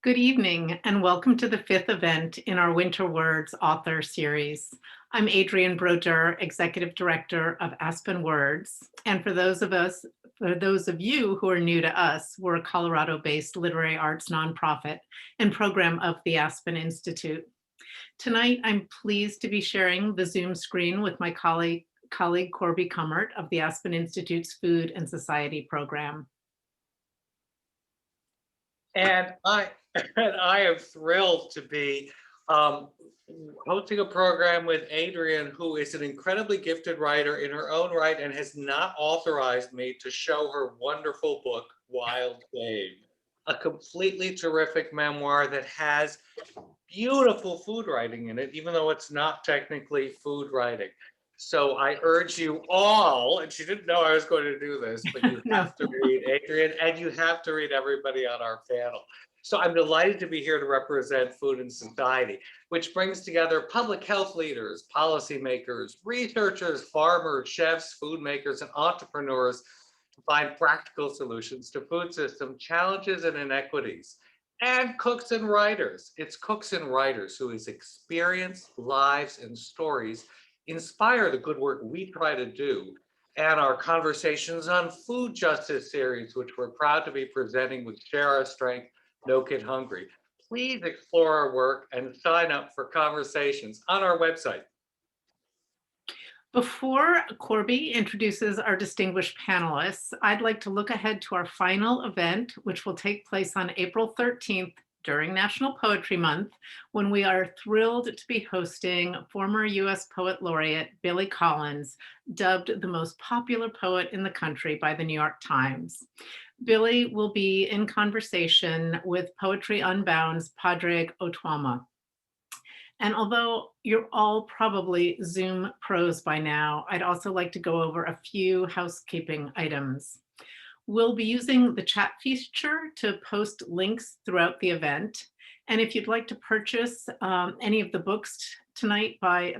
Good evening and welcome to the fifth event in our Winter Words author series. I'm Adrienne Brodeur, Executive Director of Aspen Words. And for those of you who are new to us, we're a Colorado-based literary arts nonprofit and program of the Aspen Institute. Tonight, I'm pleased to be sharing the Zoom screen with my colleague Corbin Cummert of the Aspen Institute's Food and Society program. And I am thrilled to be hosting a program with Adrienne, who is an incredibly gifted writer in her own right and has not authorized me to show her wonderful book, Wild Game, a completely terrific memoir that has beautiful food writing in it, even though it's not technically food writing. So I urge you all, and she didn't know I was going to do this, but you have to read Adrienne, and you have to read everybody on our panel. So I'm delighted to be here to represent Food and Society, which brings together public health leaders, policymakers, researchers, farmers, chefs, food makers, and entrepreneurs to find practical solutions to food system challenges and inequities. And cooks and writers. It's cooks and writers whose experience, lives, and stories inspire the good work we try to do, and our Conversations on Food Justice series, which we're proud to be presenting with Share Our Strength, No Kid Hungry. Please explore our work and sign up for conversations on our website. Before Corbin introduces our distinguished panelists, I'd like to look ahead to our final event, which will take place on April 13th during National Poetry Month, when we are thrilled to be hosting former U.S. Poet Laureate Billy Collins, dubbed the most popular poet in the country by the New York Times. Billy will be in conversation with Poetry Unbound's Padraig Otwama. And although you're all probably Zoom pros by now, I'd also like to go over a few housekeeping items. We'll be using the chat feature to post links throughout the event. And if you'd like to purchase any of the books by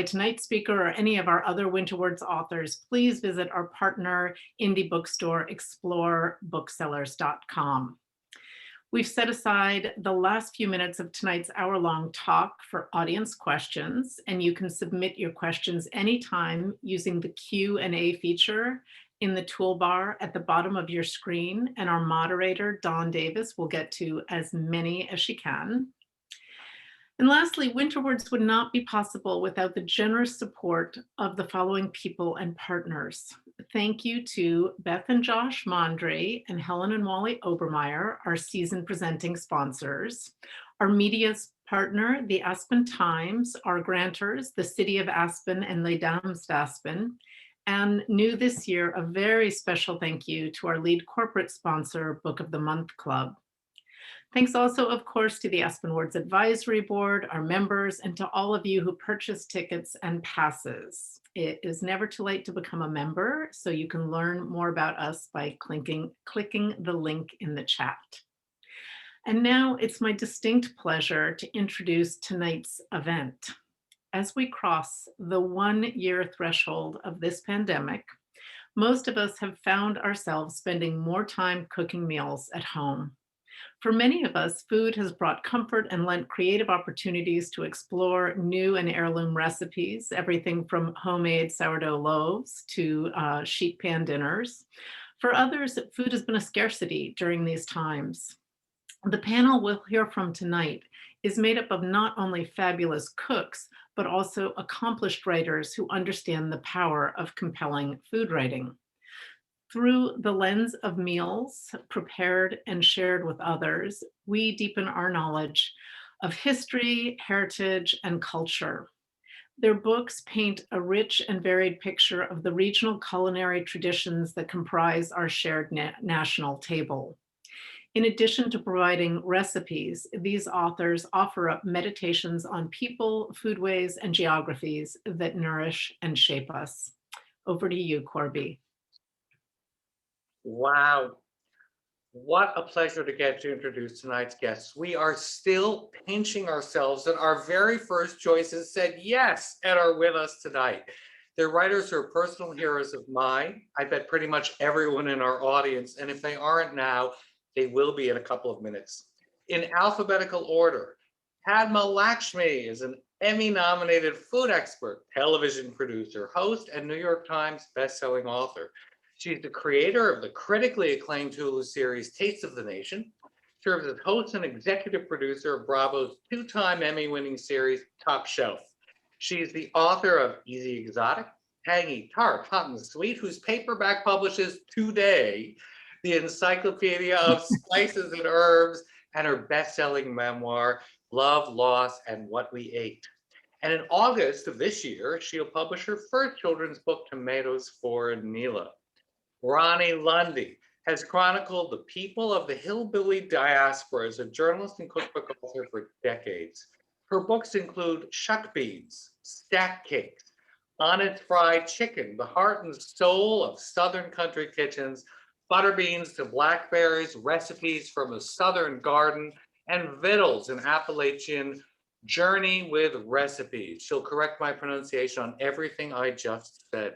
tonight's speaker or any of our other Winter Words authors, please visit our partner indie bookstore, explorebooksellers.com. We've set aside the last few minutes of tonight's hour-long talk for audience questions, and you can submit your questions anytime using the Q&A feature in the toolbar at the bottom of your screen, and our moderator, Dawn Davis, will get to as many as she can. And lastly, Winter Words would not be possible without the generous support of the following people and partners. Thank you to Beth and Josh Mondry and Helen and Wally Obermeyer, our season presenting sponsors, our media partner, the Aspen Times, our grantors, the City of Aspen and Les Dames d'Aspen, and new this year, a very special thank you to our lead corporate sponsor, Book of the Month Club. Thanks also, of course, to the Aspen Words Advisory Board, our members, and to all of you who purchase tickets and passes. It is never too late to become a member, so you can learn more about us by clicking the link in the chat. And now it's my distinct pleasure to introduce tonight's event. As we cross the 1-year threshold of this pandemic, most of us have found ourselves spending more time cooking meals at home. For many of us, food has brought comfort and lent creative opportunities to explore new and heirloom recipes, everything from homemade sourdough loaves to sheet pan dinners. For others, food has been a scarcity during these times. The panel we'll hear from tonight is made up of not only fabulous cooks, but also accomplished writers who understand the power of compelling food writing. Through the lens of meals prepared and shared with others, we deepen our knowledge of history, heritage, and culture. Their books paint a rich and varied picture of the regional culinary traditions that comprise our shared national table. In addition to providing recipes, these authors offer up meditations on people, foodways, and geographies that nourish and shape us. Over to you, Corbin. Wow. What a pleasure to get to introduce tonight's guests. We are still pinching ourselves that our very first choices said yes and are with us tonight. They're writers who are personal heroes of mine. I bet pretty much everyone in our audience, and if they aren't now, they will be in a couple of minutes. In alphabetical order, Padma Lakshmi is an Emmy-nominated food expert, television producer, host, and New York Times bestselling author. She's the creator of the critically acclaimed Hulu series Taste of the Nation, serves as host and executive producer of Bravo's two-time Emmy-winning series Top Shelf. She's the author of Easy Exotic, Tangy, Tart, Hot and Sweet, whose paperback publishes today, the Encyclopedia of Spices and Herbs, and her best-selling memoir, Love, Loss, and What We Ate. And in August of this year, she'll publish her first children's book, Tomatoes for Neela. Ronni Lundy has chronicled the people of the hillbilly diaspora as a journalist and cookbook author for decades. Her books include Shuck Beans, Stack Cakes, Honest Fried Chicken, the heart and soul of Southern country kitchens, butter beans to blackberries, recipes from a Southern garden, and Victuals, an Appalachian journey with recipes. She'll correct my pronunciation on everything I just said.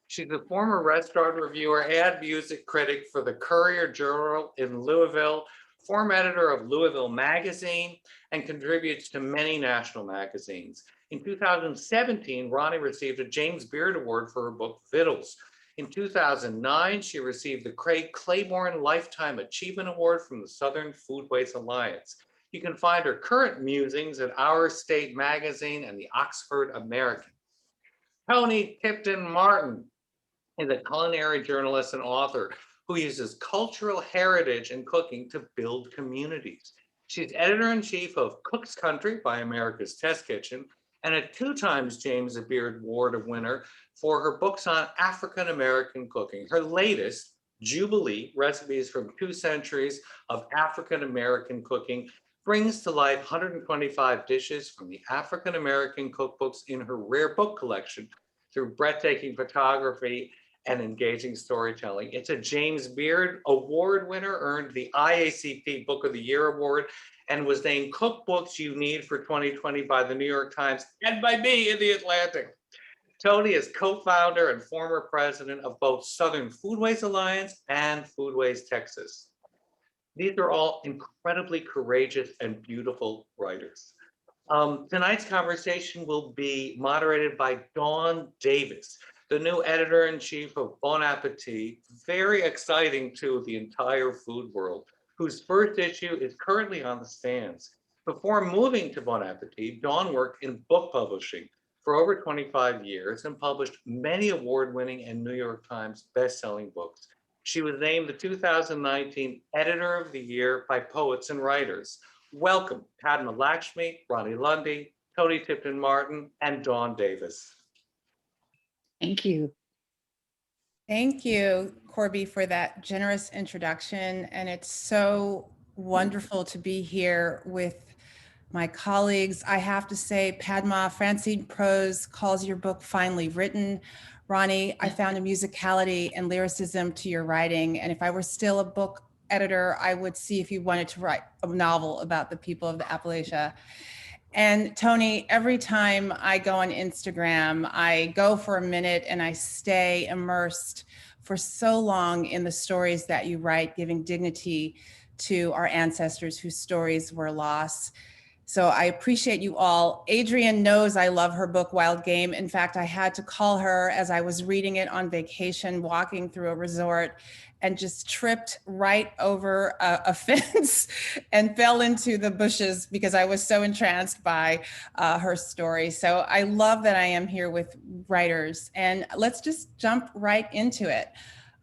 She's a former restaurant reviewer and music critic for the Courier Journal in Louisville, former editor of Louisville Magazine, and contributes to many national magazines. In 2017, Ronni received a James Beard Award for her book, Victuals. In 2009, she received the Craig Claiborne Lifetime Achievement Award from the Southern Foodways Alliance. You can find her current musings at Our State Magazine and the Oxford American. Toni Tipton-Martin is a culinary journalist and author who uses cultural heritage and cooking to build communities. She's editor-in-chief of Cook's Country by America's Test Kitchen and a 2 times James Beard Award winner for her books on African-American cooking. Her latest, Jubilee, Recipes from 2 Centuries of African-American Cooking, brings to life 125 dishes from the African-American cookbooks in her rare book collection through breathtaking photography and engaging storytelling. It's a James Beard Award winner, earned the IACP Book of the Year Award, and was named Cookbooks You Need for 2020 by the New York Times and by me in The Atlantic. Toni is co-founder and former president of both Southern Foodways Alliance and Foodways Texas. These are all incredibly courageous and beautiful writers. Tonight's conversation will be moderated by Dawn Davis, the new editor-in-chief of Bon Appétit, very exciting to the entire food world, whose first issue is currently on the stands. Before moving to Bon Appétit, Dawn worked in book publishing for over 25 years and published many award-winning and New York Times best-selling books. She was named the 2019 Editor of the Year by Poets and Writers. Welcome, Padma Lakshmi, Ronni Lundy, Toni Tipton-Martin, and Dawn Davis. Thank you. Thank you, Corby, for that generous introduction. And it's so wonderful to be here with my colleagues. I have to say, Padma, Francine Prose calls your book finely written. Ronni, I found a musicality and lyricism to your writing. And if I were still a book editor, I would see if you wanted to write a novel about the people of the Appalachia. And Toni, every time I go on Instagram, I go for a minute and I stay immersed for so long in the stories that you write, giving dignity to our ancestors whose stories were lost. So I appreciate you all. Adrienne knows I love her book, Wild Game. In fact, I had to call her as I was reading it on vacation, walking through a resort, and just tripped right over a fence and fell into the bushes because I was so entranced by her story. So I love that I am here with writers, and let's just jump right into it.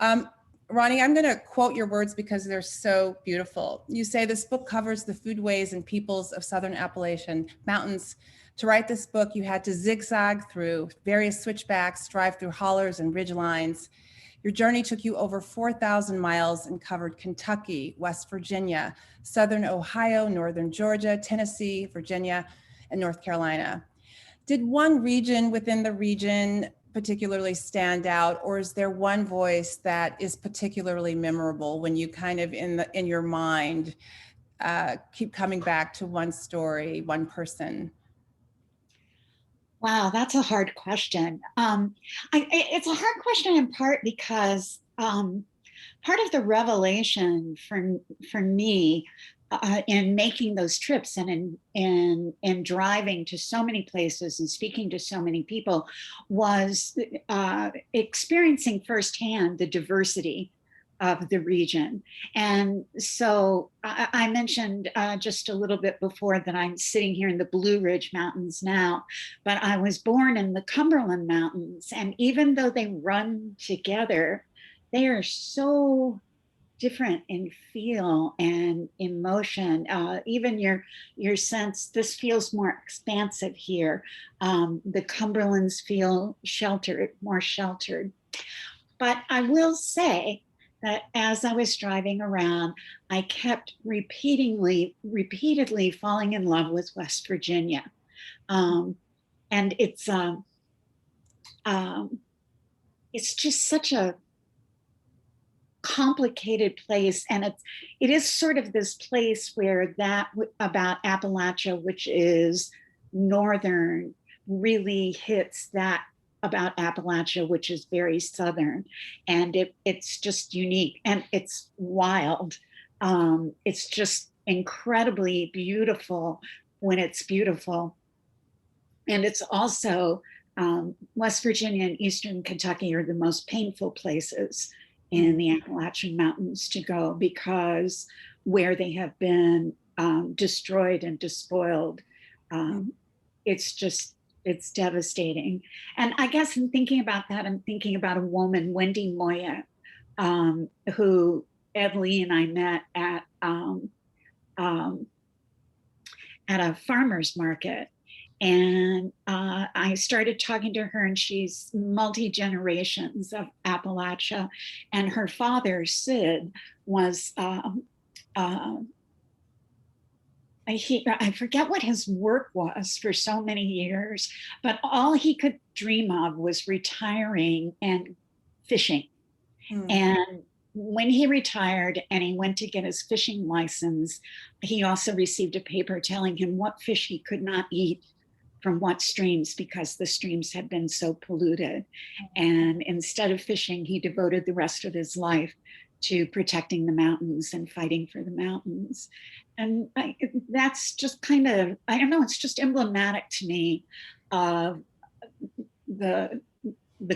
Ronni, I'm going to quote your words because they're so beautiful. You say this book covers the foodways and peoples of Southern Appalachian mountains. To write this book, you had to zigzag through various switchbacks, drive through hollers and ridge lines. Your journey took you over 4,000 miles and covered Kentucky, West Virginia, Southern Ohio, Northern Georgia, Tennessee, Virginia, and North Carolina. Did one region within the region particularly stand out, or is there one voice that is particularly memorable when you kind of in your mind keep coming back to one story, one person? Wow, that's a hard question. It's a hard question in part because part of the revelation for me in making those trips and in driving to so many places and speaking to so many people was experiencing firsthand the diversity of the region. And so I mentioned just a little bit before that I'm sitting here in the Blue Ridge Mountains now, but I was born in the Cumberland Mountains. And even though they run together, they are so different in feel and emotion. Even your sense, this feels more expansive here. The Cumberlands feel sheltered, more sheltered. But I will say that as I was driving around, I kept repeatedly falling in love with West Virginia. And it's just such a complicated place, and it is sort of this place where that about Appalachia, which is northern, really hits that about Appalachia, which is very southern, and it's just unique and it's wild. It's just incredibly beautiful when it's beautiful, and it's also West Virginia and Eastern Kentucky are the most painful places in the Appalachian Mountains to go, because where they have been destroyed and despoiled, it's devastating. And I guess in thinking about that, I'm thinking about a woman, Wendy Moya, who Ed Lee and I met at a farmer's market. And I started talking to her, and she's multi-generations of Appalachia. And her father, Sid, was, I forget what his work was for so many years, but all he could dream of was retiring and fishing. And when he retired and he went to get his fishing license, he also received a paper telling him what fish he could not eat from what streams, because the streams had been so polluted. And instead of fishing, he devoted the rest of his life to protecting the mountains and fighting for the mountains. And that's just kind of, I don't know, it's just emblematic to me of the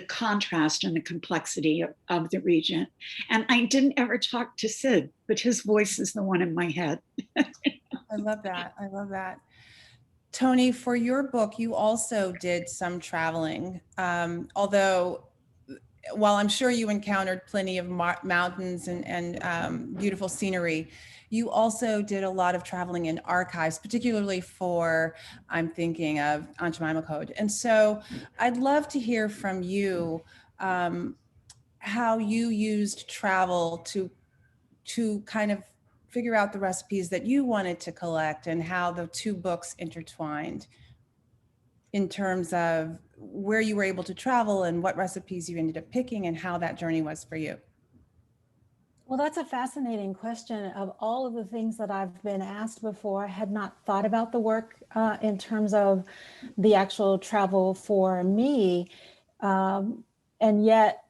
contrast and the complexity of the region. And I didn't ever talk to Sid, but his voice is the one in my head. I love that. I love that. Toni, for your book, you also did some traveling, although while I'm sure you encountered plenty of mountains and beautiful scenery, you also did a lot of traveling in archives, particularly for, I'm thinking of Aunt Jemima Code. And so I'd love to hear from you how you used travel to kind of figure out the recipes that you wanted to collect, and how the two books intertwined in terms of where you were able to travel and what recipes you ended up picking and how that journey was for you. Well, that's a fascinating question. Of all of the things that I've been asked before, I had not thought about the work in terms of the actual travel for me. And yet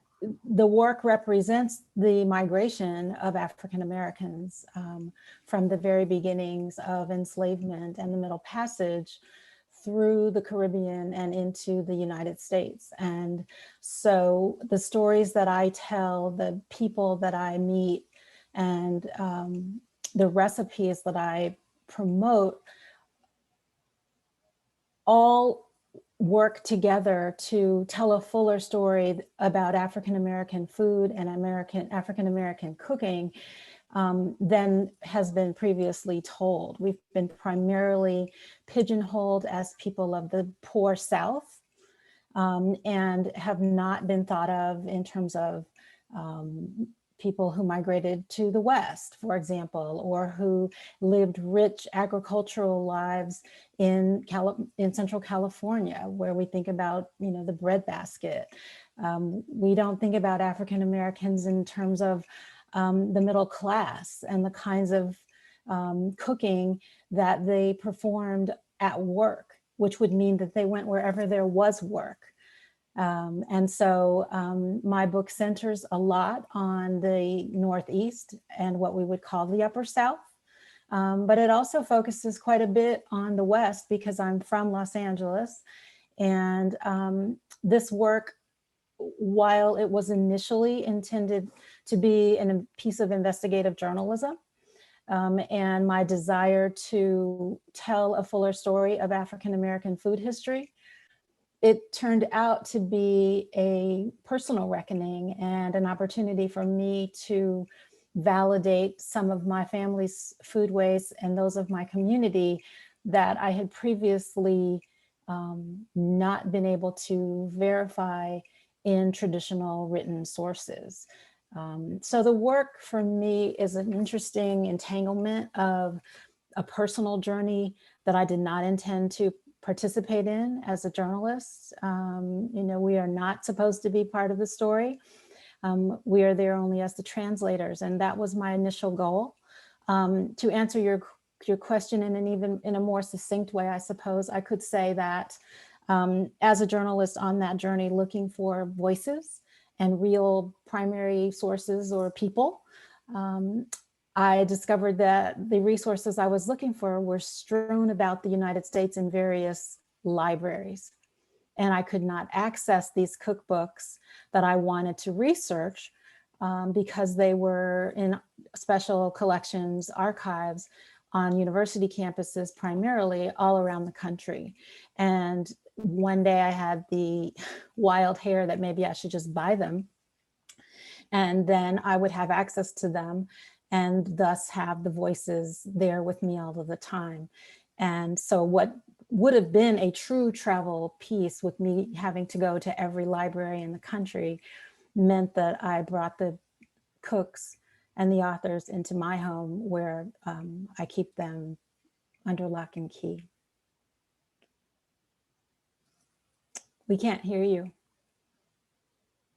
the work represents the migration of African Americans from the very beginnings of enslavement and the Middle Passage through the Caribbean and into the United States. And so the stories that I tell, the people that I meet, and the recipes that I promote all work together to tell a fuller story about African-American food and African-American cooking than has been previously told. We've been primarily pigeonholed as people of the poor South and have not been thought of in terms of people who migrated to the West, for example, or who lived rich agricultural lives in Central California, where we think about, the breadbasket. We don't think about African Americans in terms of the middle class and the kinds of cooking that they performed at work, which would mean that they went wherever there was work. And so my book centers a lot on the Northeast and what we would call the Upper South, But it also focuses quite a bit on the West because I'm from Los Angeles. And this work, while it was initially intended to be a piece of investigative journalism, and my desire to tell a fuller story of African-American food history, it turned out to be a personal reckoning and an opportunity for me to validate some of my family's foodways and those of my community that I had previously not been able to verify in traditional written sources. So the work for me is an interesting entanglement of a personal journey that I did not intend to participate in as a journalist. We are not supposed to be part of the story. We are there only as the translators, and that was my initial goal. To answer your question in a more succinct way, I suppose I could say that as a journalist on that journey, looking for voices and real primary sources or people, I discovered that the resources I was looking for were strewn about the United States in various libraries. And I could not access these cookbooks that I wanted to research because they were in special collections, archives on university campuses, primarily all around the country. And one day I had the wild hair that maybe I should just buy them. And then I would have access to them and thus have the voices there with me all of the time. And so what would have been a true travel piece with me having to go to every library in the country meant that I brought the cooks and the authors into my home where I keep them under lock and key. We can't hear you.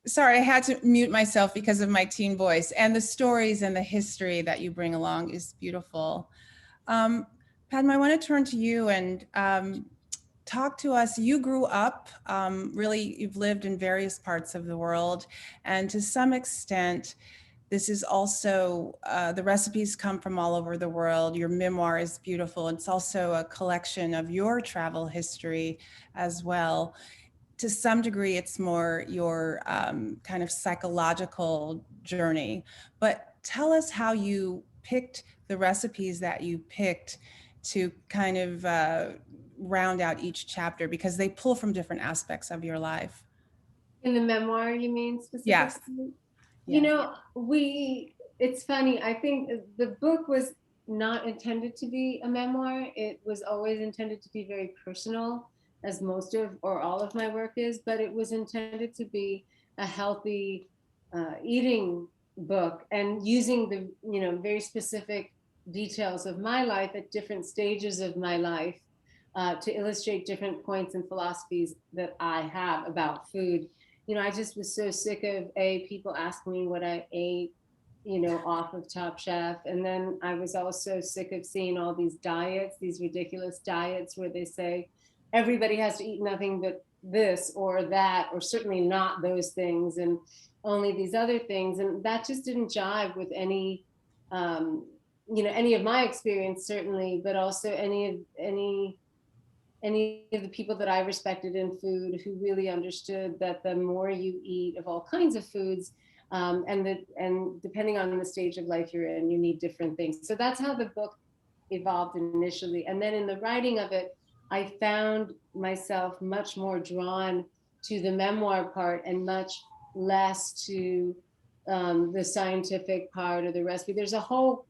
Sorry, I had to mute myself because of my teen voice, and the stories and the history that you bring along is beautiful. Padma, I want to turn to you and talk to us. You grew up, really, you've lived in various parts of the world, and to some extent, this is also, the recipes come from all over the world. Your memoir is beautiful. It's also a collection of your travel history as well. To some degree, it's more your kind of psychological journey. But tell us how you picked the recipes that you picked to kind of round out each chapter, because they pull from different aspects of your life. In the memoir, you mean specifically? Yes. You know, it's funny, I think the book was not intended to be a memoir. It was always intended to be very personal, as most of or all of my work is, but it was intended to be a healthy eating book, and using the very specific details of my life at different stages of my life to illustrate different points and philosophies that I have about food. I just was so sick of people asking me what I ate, off of Top Chef. And then I was also sick of seeing all these diets, these ridiculous diets where they say everybody has to eat nothing but this or that, or certainly not those things, and only these other things. And that just didn't jive with any of my experience, certainly, but also any of the people that I respected in food, who really understood that the more you eat of all kinds of foods, and depending on the stage of life you're in, you need different things. So that's how the book evolved initially. And then in the writing of it, I found myself much more drawn to the memoir part and much less to the scientific part or the recipe. There's a whole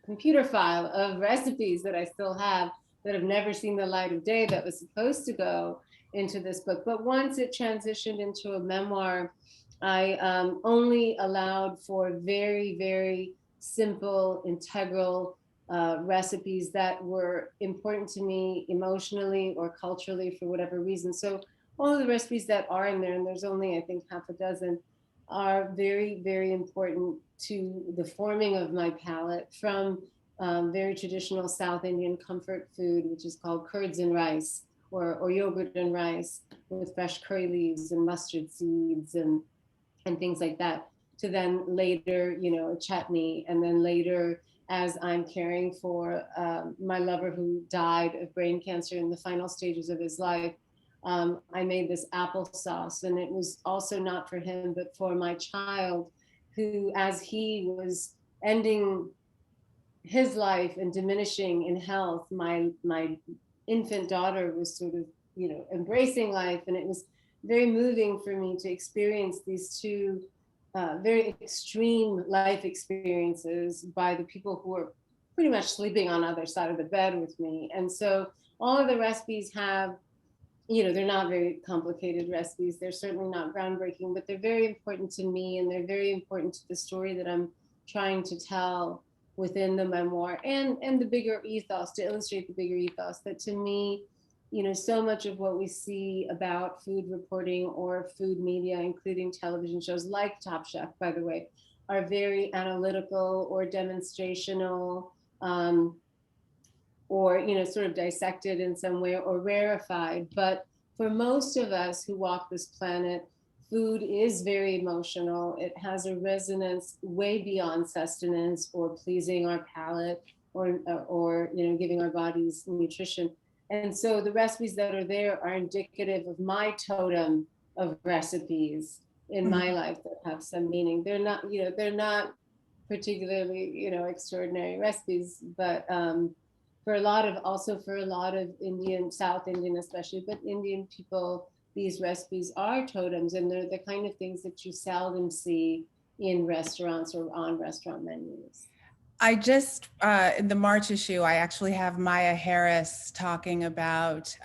computer file of recipes that I still have that have never seen the light of day that was supposed to go into this book. But once it transitioned into a memoir, I only allowed for very, very simple, integral recipes that were important to me emotionally or culturally for whatever reason. So all of the recipes that are in there, and there's only, I think, half a dozen, are very, very important to the forming of my palate, from very traditional South Indian comfort food, which is called curds and rice, or yogurt and rice with fresh curry leaves and mustard seeds and things like that, to then later, a chutney, and then later as I'm caring for my lover who died of brain cancer in the final stages of his life. I made this applesauce, and it was also not for him, but for my child, who, as he was ending his life and diminishing in health, my infant daughter was sort of, you know, embracing life. And it was very moving for me to experience these two very extreme life experiences by the people who were pretty much sleeping on the other side of the bed with me. And so all of the recipes have, you know, they're not very complicated recipes. They're certainly not groundbreaking, but they're very important to me, and they're very important to the story that I'm trying to tell within the memoir, and the bigger ethos, to illustrate the bigger ethos that, to me, you know, so much of what we see about food reporting or food media, including television shows like Top Chef, by the way, are very analytical or demonstrational, or, you know, sort of dissected in some way or rarefied. But for most of us who walk this planet, food is very emotional. It has a resonance way beyond sustenance or pleasing our palate, or you know, giving our bodies nutrition. And so the recipes that are there are indicative of my totem of recipes in my life that have some meaning. They're not, you know, they're not particularly, you know, extraordinary recipes, but for a lot of Indian, South Indian especially, but Indian people, these recipes are totems, and they're the kind of things that you seldom see in restaurants or on restaurant menus. I just, in the March issue, I actually have Maya Harris talking about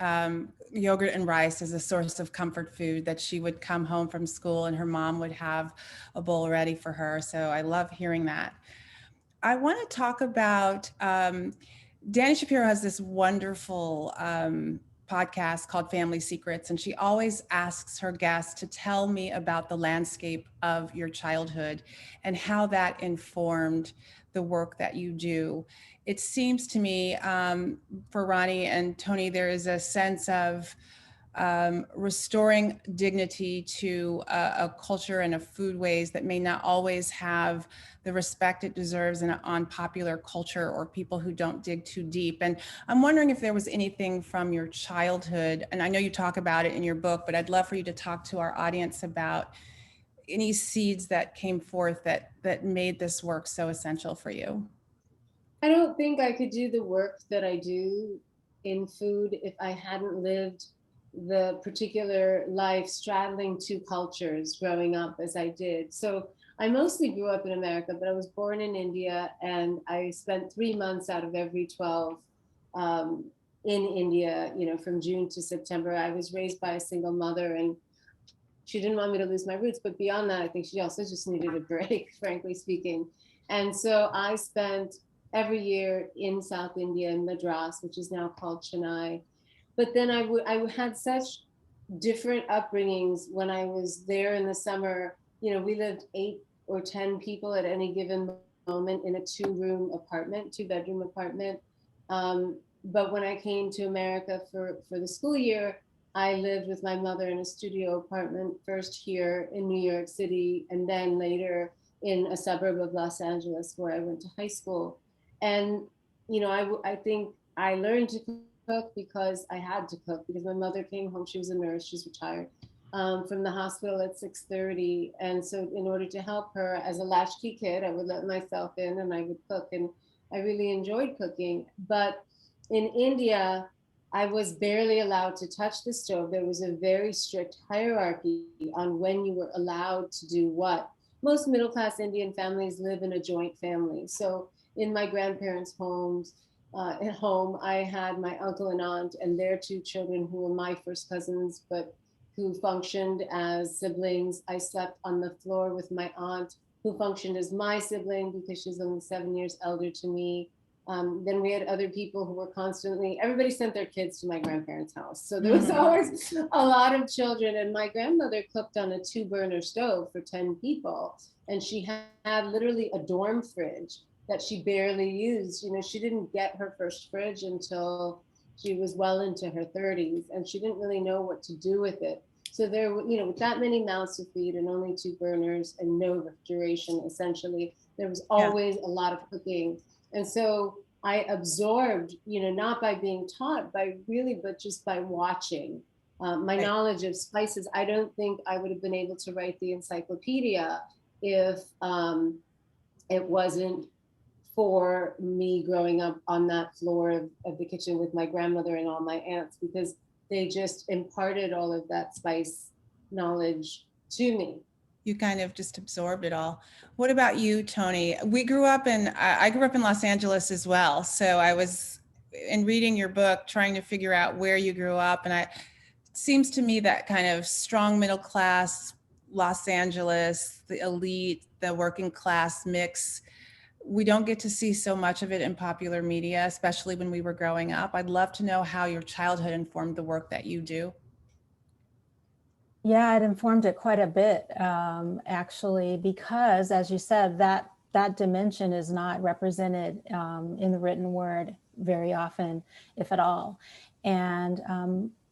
yogurt and rice as a source of comfort food, that she would come home from school and her mom would have a bowl ready for her. So I love hearing that. I want to talk about, Dani Shapiro has this wonderful podcast called Family Secrets, and she always asks her guests to tell me about the landscape of your childhood and how that informed the work that you do. It seems to me, for Ronni and Toni, there is a sense of restoring dignity to a culture and a foodways that may not always have the respect it deserves on popular culture, or people who don't dig too deep. And I'm wondering if there was anything from your childhood, and I know you talk about it in your book, but I'd love for you to talk to our audience about any seeds that came forth that made this work so essential for you. I don't think I could do the work that I do in food if I hadn't lived the particular life straddling two cultures growing up as I did. So I mostly grew up in America, but I was born in India, and I spent 3 months out of every 12 in India, you know, from June to September. I was raised by a single mother, and she didn't want me to lose my roots, but beyond that, I think she also just needed a break, frankly speaking. And so I spent every year in South India, in Madras, which is now called Chennai. But then I had such different upbringings when I was there in the summer. You know, we lived 8 or 10 people at any given moment in a 2-bedroom apartment. But when I came to America for the school year, I lived with my mother in a studio apartment, first here in New York City, and then later in a suburb of Los Angeles where I went to high school. And, you know, I think I learned to cook because I had to cook, because my mother came home, she was a nurse, she's retired, from the hospital at 6:30. And so in order to help her, as a latchkey kid, I would let myself in and I would cook, and I really enjoyed cooking. But in India, I was barely allowed to touch the stove. There was a very strict hierarchy on when you were allowed to do what. Most middle-class Indian families live in a joint family. So in my grandparents' homes, at home, I had my uncle and aunt and their 2 children who were my first cousins, but who functioned as siblings. I slept on the floor with my aunt, who functioned as my sibling because she's only 7 years elder to me. Then we had other people who were constantly, everybody sent their kids to my grandparents' house. So there was always a lot of children. And my grandmother cooked on a 2-burner stove for 10 people. And she had literally a dorm fridge that she barely used. You know, she didn't get her first fridge until she was well into her 30s, and she didn't really know what to do with it. So there, you know, with that many mouths to feed and only 2 burners and no refrigeration, essentially, there was always a lot of cooking. And so I absorbed, not by being taught, but just by watching. My Right. knowledge of spices, I don't think I would have been able to write the encyclopedia if it wasn't for me growing up on that floor of the kitchen with my grandmother and all my aunts, because they just imparted all of that spice knowledge to me. You kind of just absorbed it all. What about you, Toni? We grew up in, I grew up in Los Angeles as well. So I was, in reading your book, trying to figure out where you grew up. And it seems to me that kind of strong middle class, Los Angeles, the elite, the working class mix, we don't get to see so much of it in popular media, especially when we were growing up. I'd love to know how your childhood informed the work that you do. Yeah, it informed it quite a bit, actually, because as you said, that dimension is not represented in the written word very often, if at all. And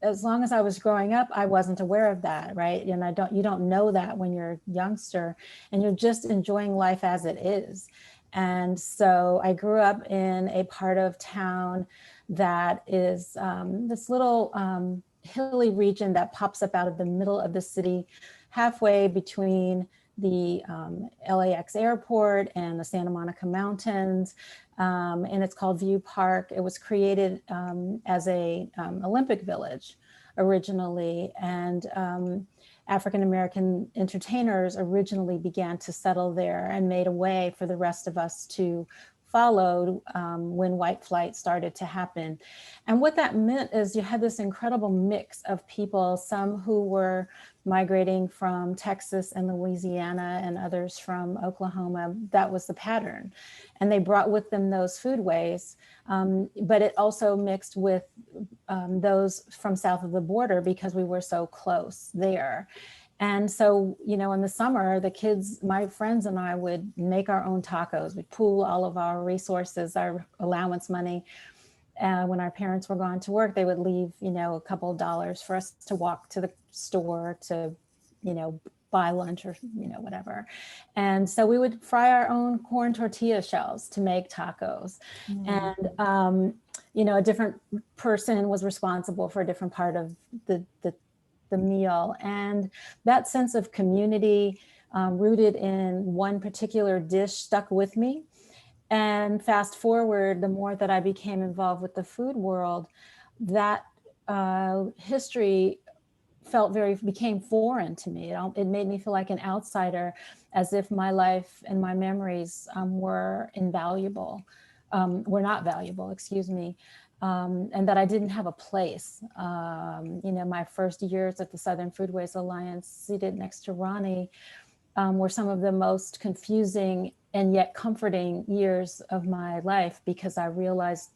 as long as I was growing up, I wasn't aware of that, right? And you don't know that when you're a youngster, and you're just enjoying life as it is. And so I grew up in a part of town that is this little hilly region that pops up out of the middle of the city, halfway between the LAX airport and the Santa Monica Mountains. And it's called View Park. It was created as a Olympic village originally. And African-American entertainers originally began to settle there and made a way for the rest of us to follow when white flight started to happen. And what that meant is you had this incredible mix of people, some who were migrating from Texas and Louisiana and others from Oklahoma. That was the pattern. And they brought with them those foodways, but it also mixed with those from south of the border because we were so close there. And so, in the summer, the kids, my friends and I would make our own tacos. We'd pool all of our resources, our allowance money. When our parents were gone to work, they would leave, a couple of dollars for us to walk to the store to, buy lunch or, whatever. And so we would fry our own corn tortilla shells to make tacos. And, a different person was responsible for a different part of the meal. And that sense of community rooted in one particular dish stuck with me. And fast forward, the more that I became involved with the food world, that history became foreign to me. It made me feel like an outsider, as if my life and my memories were not valuable, excuse me. And that I didn't have a place. My first years at the Southern Foodways Alliance, seated next to Ronni, were some of the most confusing and yet comforting years of my life, because I realized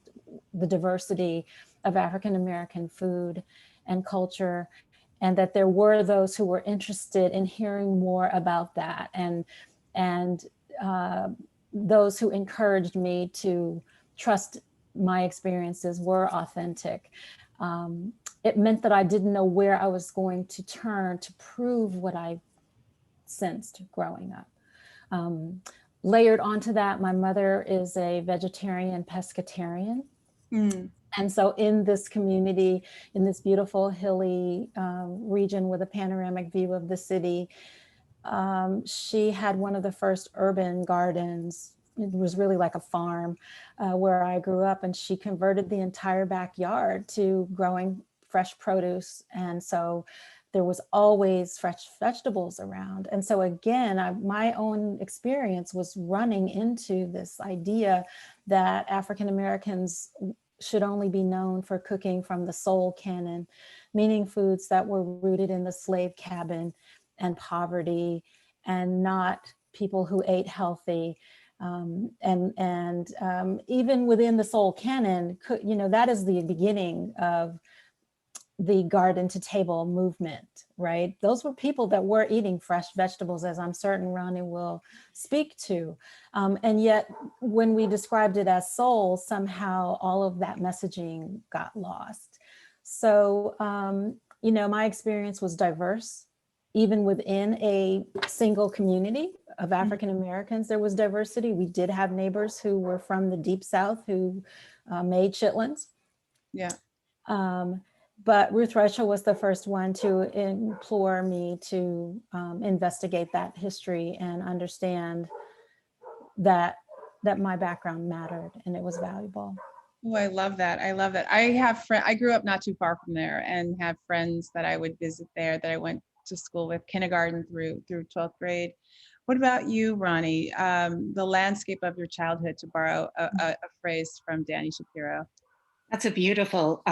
the diversity of African-American food and culture, and that there were those who were interested in hearing more about that, and those who encouraged me to trust my experiences were authentic. It meant that I didn't know where I was going to turn to prove what I sensed growing up. Layered onto that, my mother is a vegetarian pescatarian. And so in this community, in this beautiful hilly region with a panoramic view of the city, she had one of the first urban gardens. It was really like a farm where I grew up, and she converted the entire backyard to growing fresh produce. And so there was always fresh vegetables around. And so again, my own experience was running into this idea that African Americans should only be known for cooking from the soul canon, meaning foods that were rooted in the slave cabin and poverty, and not people who ate healthy. Even within the soul canon, that is the beginning of the garden to table movement, right? Those were people that were eating fresh vegetables, as I'm certain Ronni will speak to. And yet when we described it as soul, somehow all of that messaging got lost. So, my experience was diverse, even within a single community of African Americans, there was diversity. We did have neighbors who were from the Deep South who made chitlins. Yeah. But Ruth Reichel was the first one to implore me to investigate that history and understand that my background mattered and it was valuable. Oh, I love that. I love that. I grew up not too far from there and have friends that I would visit there that I went to school with, kindergarten through 12th grade. What about you, Ronni? The landscape of your childhood, to borrow a phrase from Dani Shapiro. That's a beautiful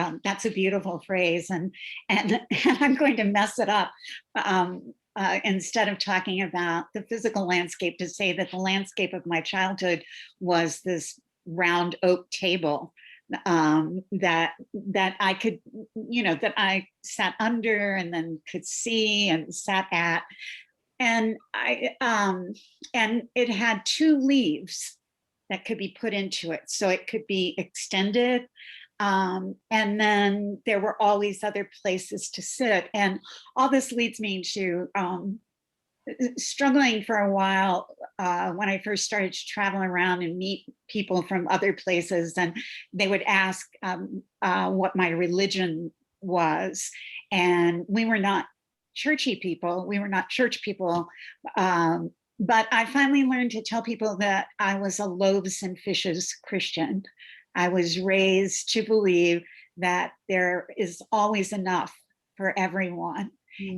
phrase, and I'm going to mess it up. Instead of talking about the physical landscape, to say that the landscape of my childhood was this round oak table that I could, that I sat under and then could see and sat at, and it had 2 leaves that could be put into it, so it could be extended. And then there were always other places to sit. And all this leads me to struggling for a while when I first started to travel around and meet people from other places, and they would ask what my religion was. And we were not churchy people, we were not church people. But I finally learned to tell people that I was a loaves and fishes Christian. I was raised to believe that there is always enough for everyone,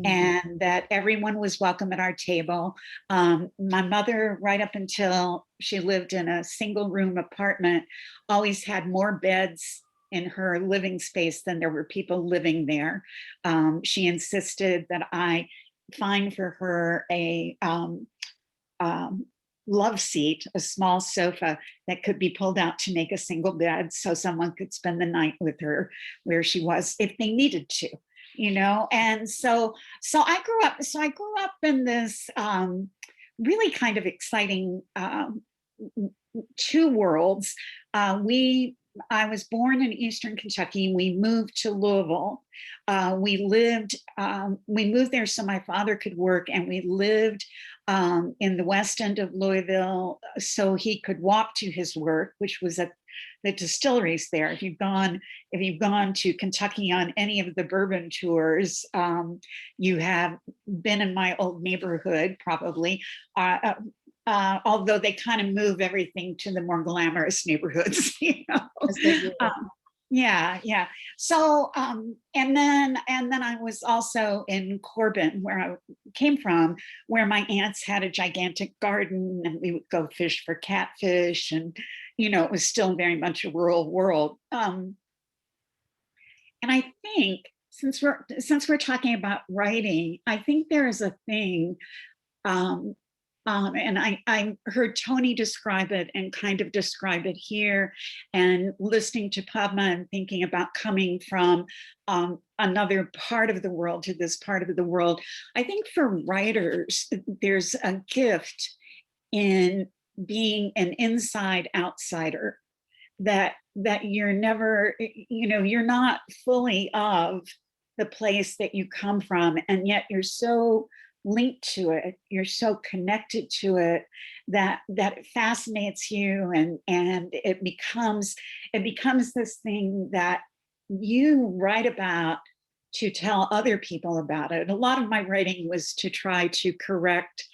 and that everyone was welcome at our table. My mother, right up until she lived in a single room apartment, always had more beds in her living space than there were people living there. She insisted that I find for her a love seat, a small sofa that could be pulled out to make a single bed, so someone could spend the night with her where she was if they needed to, And so I grew up in this really kind of exciting 2 worlds. I was born in Eastern Kentucky. We moved to Louisville. We moved there so my father could work, and we lived in the west end of Louisville so he could walk to his work, which was at the distilleries there. If you've gone to Kentucky on any of the bourbon tours, you have been in my old neighborhood probably. Although they kind of move everything to the more glamorous neighborhoods, Yeah. So, and then I was also in Corbin, where I came from, where my aunts had a gigantic garden, and we would go fish for catfish, and it was still very much a rural world. And I think since we're talking about writing, I think there is a thing. And I heard Toni describe it and kind of describe it here, and listening to Padma and thinking about coming from another part of the world to this part of the world. I think for writers, there's a gift in being an inside outsider, that you're never, you're not fully of the place that you come from, and yet you're so linked to it, you're so connected to it, that it fascinates you, and it becomes this thing that you write about to tell other people about it. A lot of my writing was to try to correct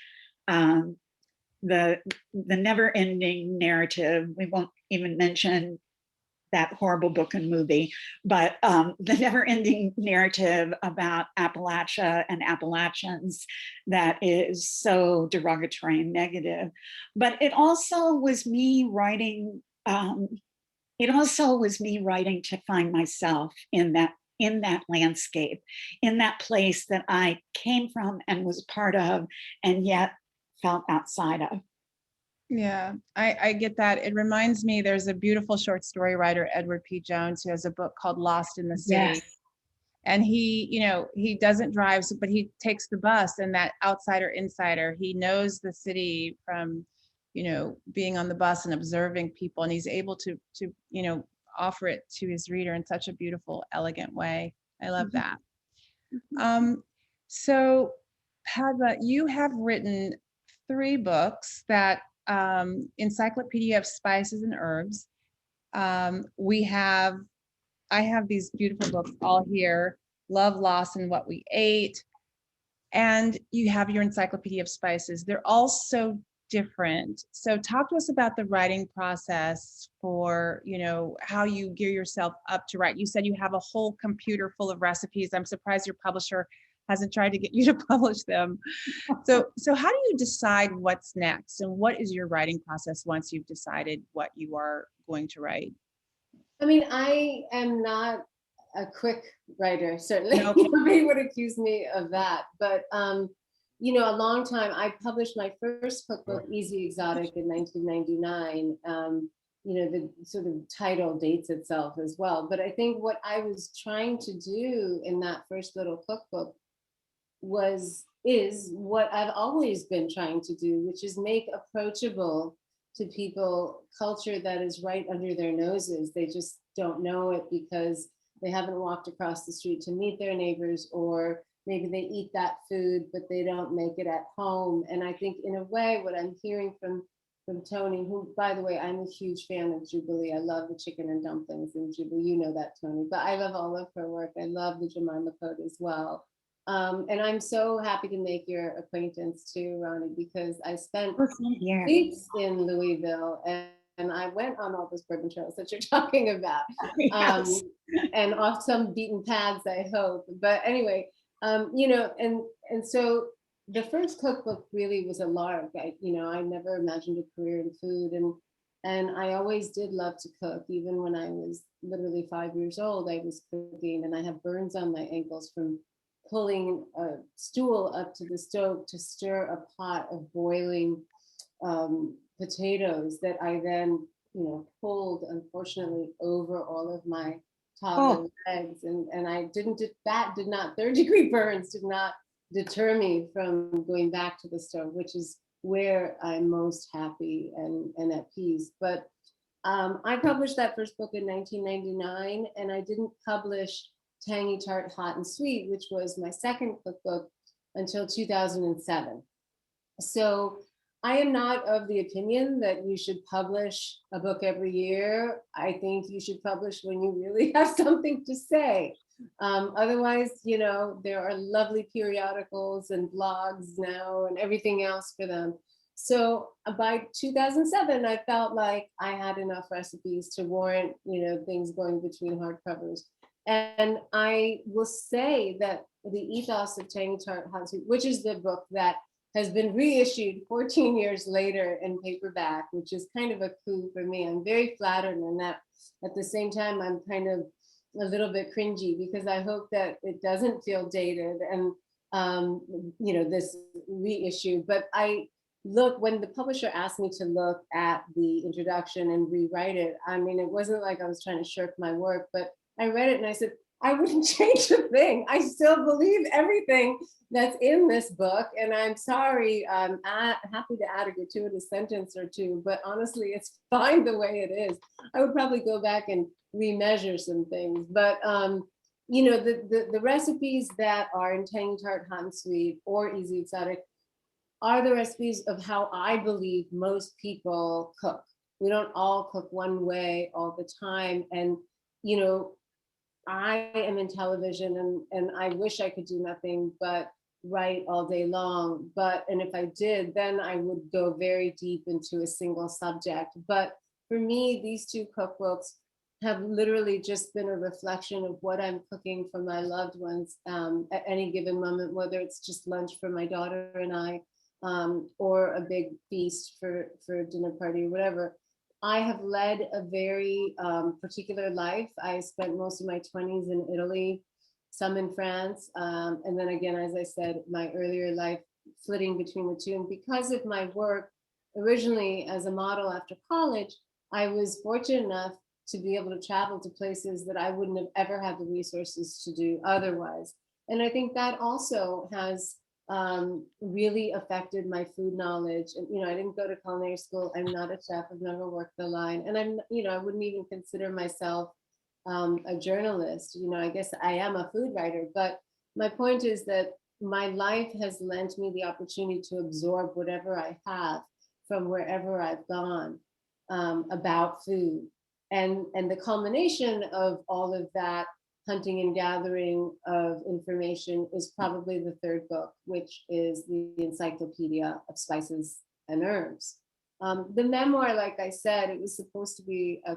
the never-ending narrative. We won't even mention that horrible book and movie, but the never-ending narrative about Appalachia and Appalachians that is so derogatory and negative. But it also was me writing. It also was me writing to find myself in that landscape, in that place that I came from and was part of, and yet felt outside of. Yeah, I get that. It reminds me, there's a beautiful short story writer, Edward P. Jones, who has a book called Lost in the City. Yes. And he doesn't drive, but he takes the bus, and that outsider insider, he knows the city from, being on the bus and observing people, and he's able to offer it to his reader in such a beautiful, elegant way. I love that. So Padma, you have written 3 books that Encyclopedia of Spices and Herbs. I have these beautiful books all here, Love, Loss, and What We Ate. And you have your Encyclopedia of Spices. They're all so different. So talk to us about the writing process for, how you gear yourself up to write. You said you have a whole computer full of recipes. I'm surprised your publisher hasn't tried to get you to publish them. So how do you decide what's next? And what is your writing process once you've decided what you are going to write? I mean, I am not a quick writer, certainly. Nope. Nobody would accuse me of that. But, a long time, I published my first cookbook, Easy Exotic, in 1999. The sort of title dates itself as well. But I think what I was trying to do in that first little cookbook is what I've always been trying to do, which is make approachable to people culture that is right under their noses. They just don't know it because they haven't walked across the street to meet their neighbors, or maybe they eat that food, but they don't make it at home. And I think in a way, what I'm hearing from Toni, who, by the way, I'm a huge fan of Jubilee. I love the chicken and dumplings in Jubilee. You know that, Toni, but I love all of her work. I love the Jemima Code as well. And I'm so happy to make your acquaintance too, Ronni, because I spent weeks in Louisville and I went on all those bourbon trails that you're talking about, Yes. and off some beaten paths, I hope. But anyway, and so the first cookbook really was a lark. I never imagined a career in food, and I always did love to cook. Even when I was literally 5 years old, I was cooking, and I have burns on my ankles from pulling a stool up to the stove to stir a pot of boiling potatoes that I then, pulled, unfortunately, over all of my toddler legs. And I did not, third-degree burns did not deter me from going back to the stove, which is where I'm most happy and at peace. But I published that first book in 1999, and I didn't publish Tangy Tart Hot and Sweet, which was my second cookbook, until 2007. So I am not of the opinion that you should publish a book every year. I think you should publish when you really have something to say. Otherwise, there are lovely periodicals and blogs now and everything else for them. So by 2007, I felt like I had enough recipes to warrant, things going between hardcovers. And I will say that the ethos of Tangy Tart Hot and Sweet, which is the book that has been reissued 14 years later in paperback, which is kind of a coup for me. I'm very flattered, and that at the same time, I'm kind of a little bit cringy because I hope that it doesn't feel dated and, this reissue. But when the publisher asked me to look at the introduction and rewrite it, I mean, it wasn't like I was trying to shirk my work, but I read it and I said, I wouldn't change a thing. I still believe everything that's in this book. And I'm sorry, I'm happy to add a gratuitous sentence or two, but honestly, it's fine the way it is. I would probably go back and remeasure some things. But, the recipes that are in Tangy Tart Hot and Sweet or Easy Exotic are the recipes of how I believe most people cook. We don't all cook one way all the time. And, I am in television and I wish I could do nothing but write all day long. And if I did, then I would go very deep into a single subject. But for me, these two cookbooks have literally just been a reflection of what I'm cooking for my loved ones at any given moment, whether it's just lunch for my daughter and I, or a big feast for a dinner party or whatever. I have led a very particular life. I spent most of my 20s in Italy, some in France, and then again, as I said, my earlier life flitting between the two. And because of my work originally as a model after college, I was fortunate enough to be able to travel to places that I wouldn't have ever had the resources to do otherwise. And I think that also has really affected my food knowledge. And, I didn't go to culinary school. I'm not a chef. I've never worked the line. And I wouldn't even consider myself a journalist. I guess I am a food writer, but my point is that my life has lent me the opportunity to absorb whatever I have from wherever I've gone about food. And the culmination of all of that hunting and gathering of information is probably the third book, which is the Encyclopedia of Spices and Herbs. The memoir, like I said, it was supposed to be a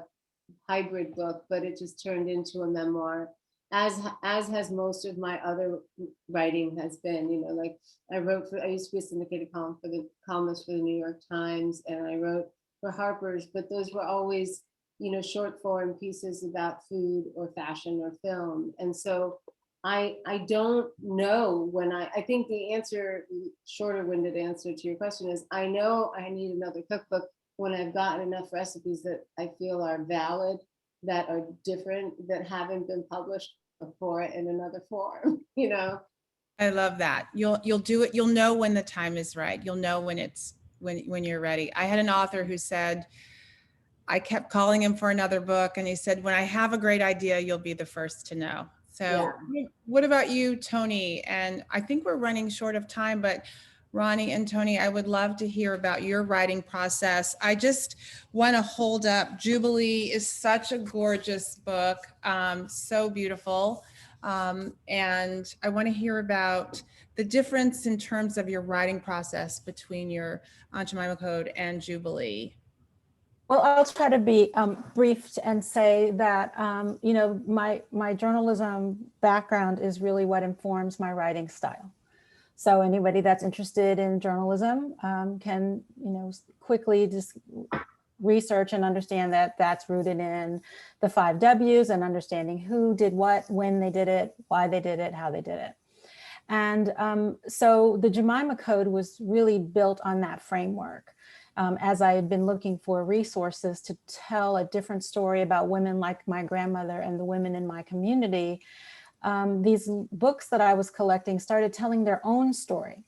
hybrid book, but it just turned into a memoir, as has most of my other writing has been. You know, like I used to be a syndicated columnist for the New York Times, and I wrote for Harper's, but those were always, you know, short form pieces about food or fashion or film. And so I don't know when I think the answer, shorter winded answer to your question is, I know I need another cookbook when I've gotten enough recipes that I feel are valid, that are different, that haven't been published before in another form, you know? I love that. You'll do it. You'll know when the time is right. You'll know when it's, when you're ready. I had an author who said, I kept calling him for another book, and he said, when I have a great idea, you'll be the first to know. So what about you, Toni? And I think we're running short of time, but Ronni and Toni, I would love to hear about your writing process. I just want to hold up, Jubilee is such a gorgeous book, so beautiful. And I want to hear about the difference in terms of your writing process between your Aunt Jemima Code and Jubilee. Well, I'll try to be brief and say that, you know, my journalism background is really what informs my writing style. So anybody that's interested in journalism can, you know, quickly just research and understand that that's rooted in the 5 W's and understanding who did what, when they did it, why they did it, how they did it. And so the Jemima Code was really built on that framework. As I had been looking for resources to tell a different story about women like my grandmother and the women in my community, these books that I was collecting started telling their own story.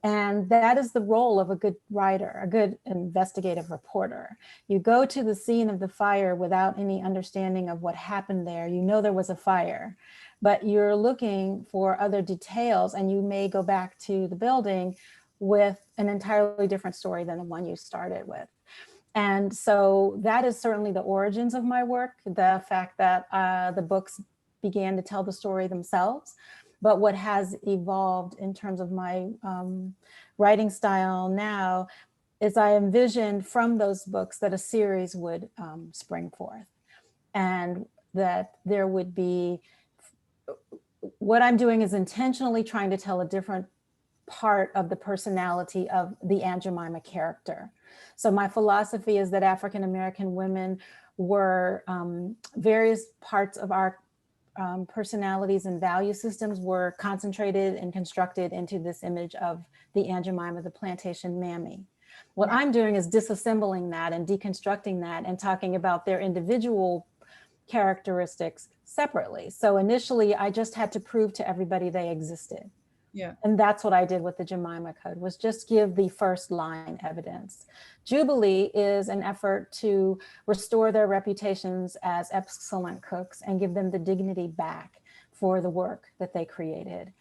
And that is the role of a good writer, a good investigative reporter. You go to the scene of the fire without any understanding of what happened there. You know there was a fire, but you're looking for other details, and you may go back to the building with an entirely different story than the one you started with. And so that is certainly the origins of my work, the fact that the books began to tell the story themselves. But what has evolved in terms of my writing style now is I envisioned from those books that a series would spring forth, and that there would be, what I'm doing is intentionally trying to tell a different part of the personality of the Aunt Jemima character. So my philosophy is that African-American women were various parts of our personalities and value systems were concentrated and constructed into this image of the Aunt Jemima, the plantation mammy. What I'm doing is disassembling that and deconstructing that and talking about their individual characteristics separately. So initially I just had to prove to everybody they existed. Yeah. And that's what I did with the Jemima Code, was just give the first line evidence. Jubilee is an effort to restore their reputations as excellent cooks and give them the dignity back for the work that they created.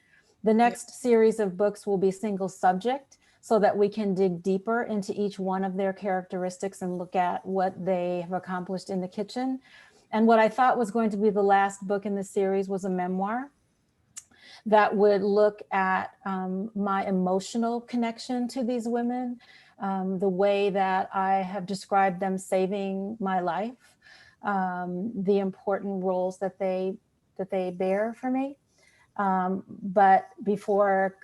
The next series of books will be single subject, so that we can dig deeper into each one of their characteristics and look at what they have accomplished in the kitchen. And what I thought was going to be the last book in the series was a memoir that would look at my emotional connection to these women, the way that I have described them saving my life, the important roles that they bear for me. But before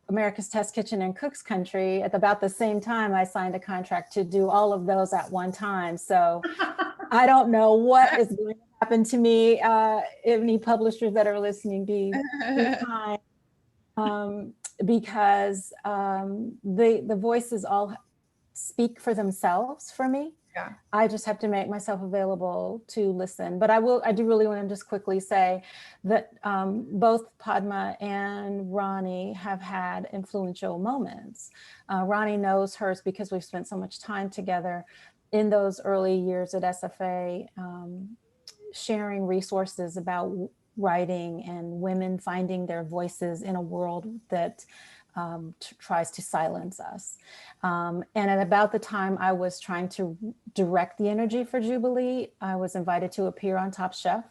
America's Test Kitchen and Cook's Country, at about the same time, I signed a contract to do all of those at one time. So I don't know what is going to happen to me. Any publishers that are listening, be kind, because the voices all speak for themselves for me. Yeah. I just have to make myself available to listen. But I do really want to just quickly say that both Padma and Ronni have had influential moments. Ronni knows hers because we've spent so much time together in those early years at SFA, sharing resources about writing and women finding their voices in a world that tries to silence us. And at about the time I was trying to direct the energy for Jubilee, I was invited to appear on Top Chef.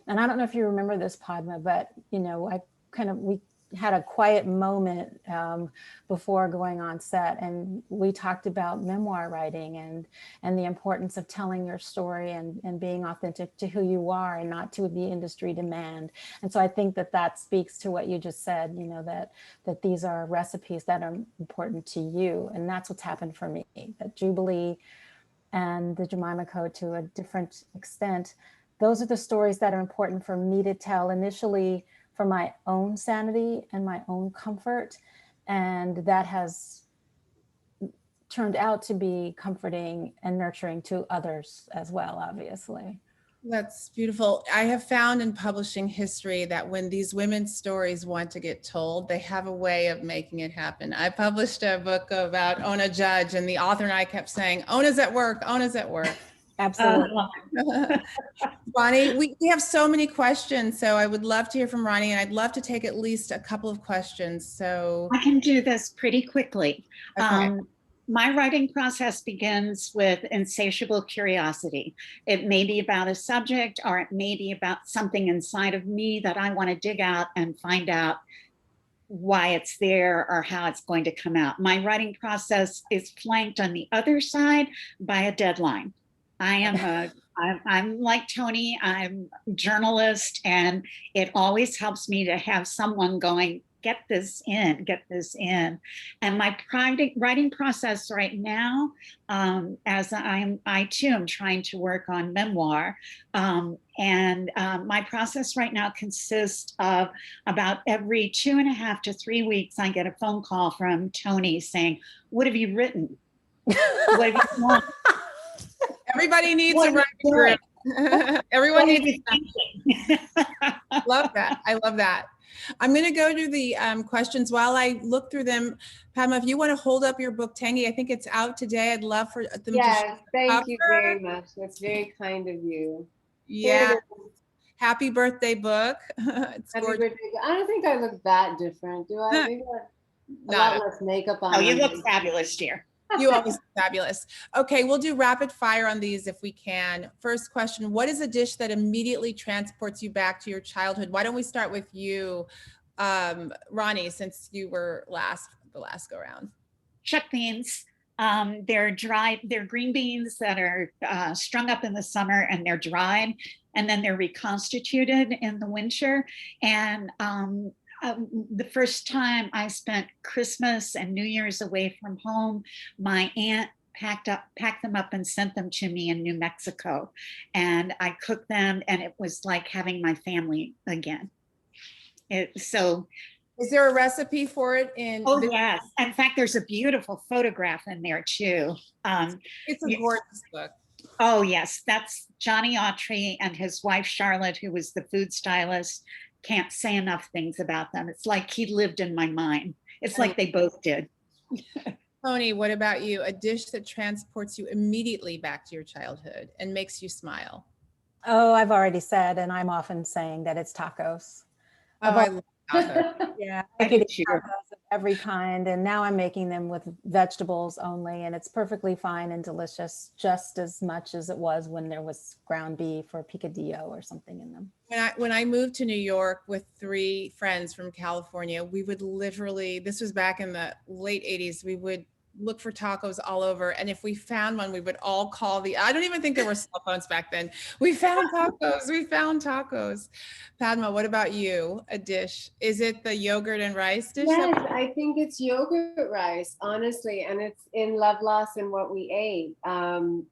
And I don't know if you remember this, Padma, but we had a quiet moment before going on set, and we talked about memoir writing and the importance of telling your story and being authentic to who you are and not to the industry demand. And so I think that speaks to what you just said, that these are recipes that are important to you. And that's what's happened for me, that Jubilee and the Jemima Code, to a different extent, those are the stories that are important for me to tell initially for my own sanity and my own comfort. And that has turned out to be comforting and nurturing to others as well, obviously. That's beautiful. I have found in publishing history that when these women's stories want to get told, they have a way of making it happen. I published a book about Ona Judge, and the author and I kept saying, Ona's at work, Ona's at work. Absolutely. Ronni, we have so many questions, so I would love to hear from Ronni, and I'd love to take at least a couple of questions. So I can do this pretty quickly. Okay. My writing process begins with insatiable curiosity. It may be about a subject, or it may be about something inside of me that I want to dig out and find out why it's there or how it's going to come out. My writing process is flanked on the other side by a deadline. I'm like Toni, I'm a journalist, and it always helps me to have someone going, get this in. And my writing process right now, as I too am trying to work on memoir, my process right now consists of about every 2.5 to 3 weeks, I get a phone call from Toni saying, what have you written? What have you done? Everybody needs a writing group. Everyone needs Love that. I love that. I'm going to go to the questions while I look through them. Padma, if you want to hold up your book, Tangy, I think it's out today. I'd love for them to Yes, thank you very much. That's very kind of you. Yeah. Happy birthday, book. It's Happy gorgeous. birthday. I don't think I look that different, do I? Maybe a lot less makeup on. Oh, you look fabulous, dear. You always look fabulous. Okay, we'll do rapid fire on these if we can. First question, what is a dish that immediately transports you back to your childhood? Why don't we start with you, Ronni, since you were the last go round? Chuck beans. They're dried, they're green beans that are strung up in the summer, and they're dried, and then they're reconstituted in the winter. And the first time I spent Christmas and New Year's away from home, my aunt packed them up and sent them to me in New Mexico. And I cooked them, and it was like having my family again. Is there a recipe for it in? Oh, yes. In fact, there's a beautiful photograph in there too. It's a gorgeous book. Oh, yes. That's Johnny Autry and his wife, Charlotte, who was the food stylist. Can't say enough things about them. It's like he lived in my mind. It's like they both did. Toni, what about you? A dish that transports you immediately back to your childhood and makes you smile? Oh, I've already said, and I'm often saying that it's tacos. Oh, I love tacos. Yeah, I could eat tacos of every kind, and now I'm making them with vegetables only, and it's perfectly fine and delicious, just as much as it was when there was ground beef or picadillo or something in them. When I moved to New York with 3 friends from California, we would literally, this was back in the late 80s, we would look for tacos all over. And if we found one, we would all call I don't even think there were cell phones back then. We found tacos. Padma, what about you? A dish? Is it the yogurt and rice dish? Yes, I think it's yogurt rice, honestly. And it's in Love Lost and What We Ate.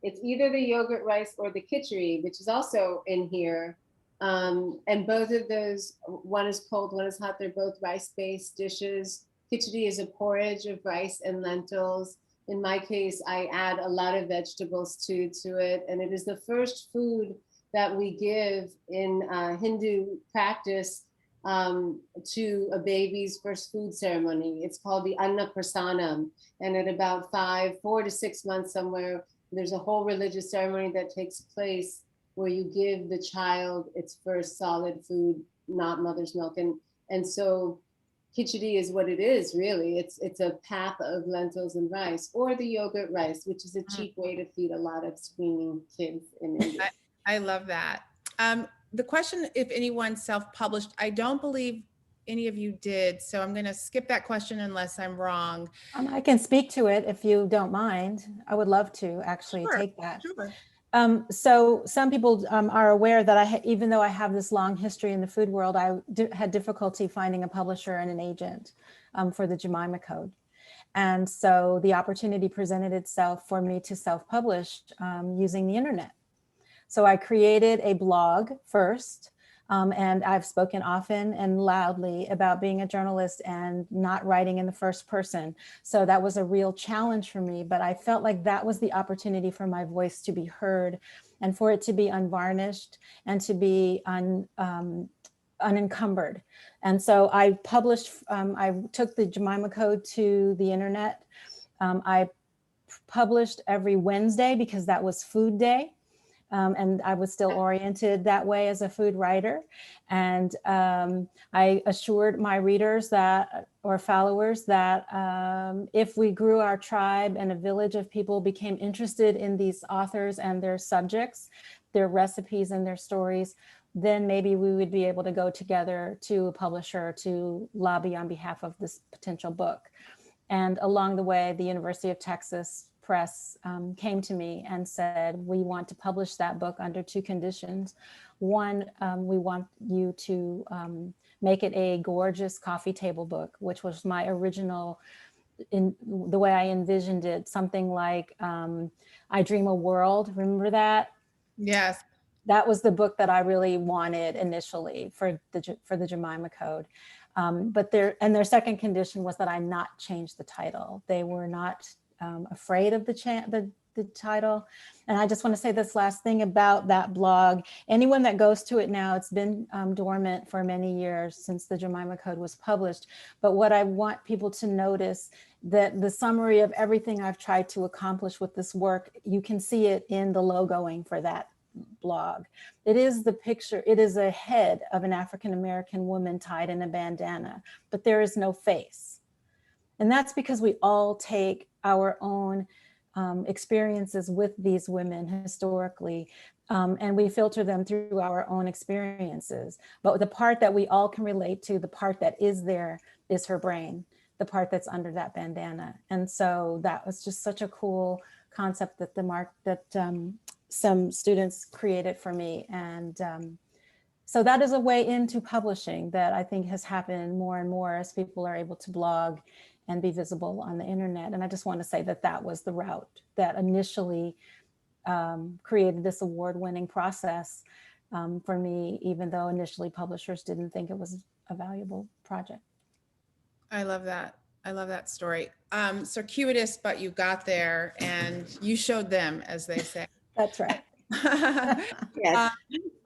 It's either the yogurt rice or the khichdi, which is also in here. And both of those, one is cold, one is hot. They're both rice-based dishes. Khichdi is a porridge of rice and lentils. In my case, I add a lot of vegetables to it. And it is the first food that we give in Hindu practice to a baby's first food ceremony. It's called the Annaprasanam. And at about 4 to 6 months somewhere, there's a whole religious ceremony that takes place where you give the child its first solid food not mother's milk. And so khichdi is what it is, really. It's a pap of lentils and rice, or the yogurt rice, which is a cheap way to feed a lot of screaming kids in India. I love that. The question, if anyone self-published, I don't believe any of you did, so I'm going to skip that question unless I'm wrong. I can speak to it if you don't mind. I would love to actually take that. Sure. So some people are aware that even though I have this long history in the food world, I had difficulty finding a publisher and an agent for the Jemima Code. And so the opportunity presented itself for me to self-publish using the internet. So I created a blog first, and I've spoken often and loudly about being a journalist and not writing in the first person. So that was a real challenge for me, but I felt like that was the opportunity for my voice to be heard and for it to be unvarnished and to be unencumbered. And so I published, I took the Jemima Code to the internet. I published every Wednesday because that was food day. And I was still oriented that way as a food writer. And I assured my readers that, or followers that if we grew our tribe and a village of people became interested in these authors and their subjects, their recipes and their stories, then maybe we would be able to go together to a publisher to lobby on behalf of this potential book. And along the way, the University of Texas Press came to me and said, we want to publish that book under two conditions. One, we want you to make it a gorgeous coffee table book, which was my original, in the way I envisioned it, something like I Dream a World. Remember that? Yes. That was the book that I really wanted initially for the Jemima Code. But their second condition was that I not change the title. They were not afraid of the title. And I just want to say this last thing about that blog. Anyone that goes to it now, it's been dormant for many years since the Jemima Code was published. But what I want people to notice, that the summary of everything I've tried to accomplish with this work, you can see it in the logoing for that blog. It is the picture, it is a head of an African-American woman tied in a bandana, but there is no face. And that's because we all take our own experiences with these women historically, and we filter them through our own experiences. But the part that we all can relate to, the part that is there, is her brain, the part that's under that bandana. And so that was just such a cool concept that some students created for me. And so that is a way into publishing that I think has happened more and more as people are able to blog and be visible on the internet. And I just want to say that that was the route that initially created this award-winning process for me, even though initially publishers didn't think it was a valuable project. I love that. I love that story. Circuitous, but you got there and you showed them, as they say. That's right. Yes.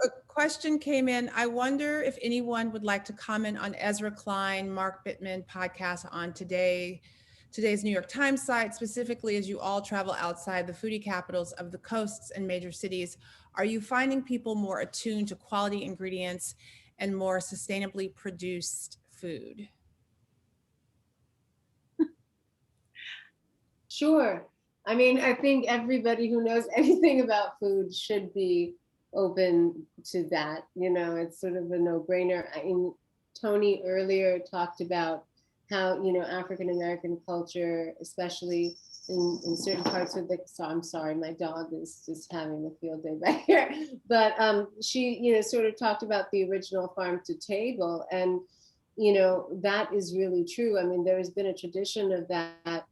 A question came in. I wonder if anyone would like to comment on Ezra Klein, Mark Bittman podcast on today's New York Times site, specifically as you all travel outside the foodie capitals of the coasts and major cities. Are you finding people more attuned to quality ingredients and more sustainably produced food? Sure. I mean, I think everybody who knows anything about food should be open to that. You know, it's sort of a no-brainer. I mean, Toni earlier talked about how, you know, African-American culture, especially in certain parts of the, so I'm sorry, my dog is just having a field day back here. But she, you know, sort of talked about the original farm to table. And, you know, that is really true. I mean, there has been a tradition of that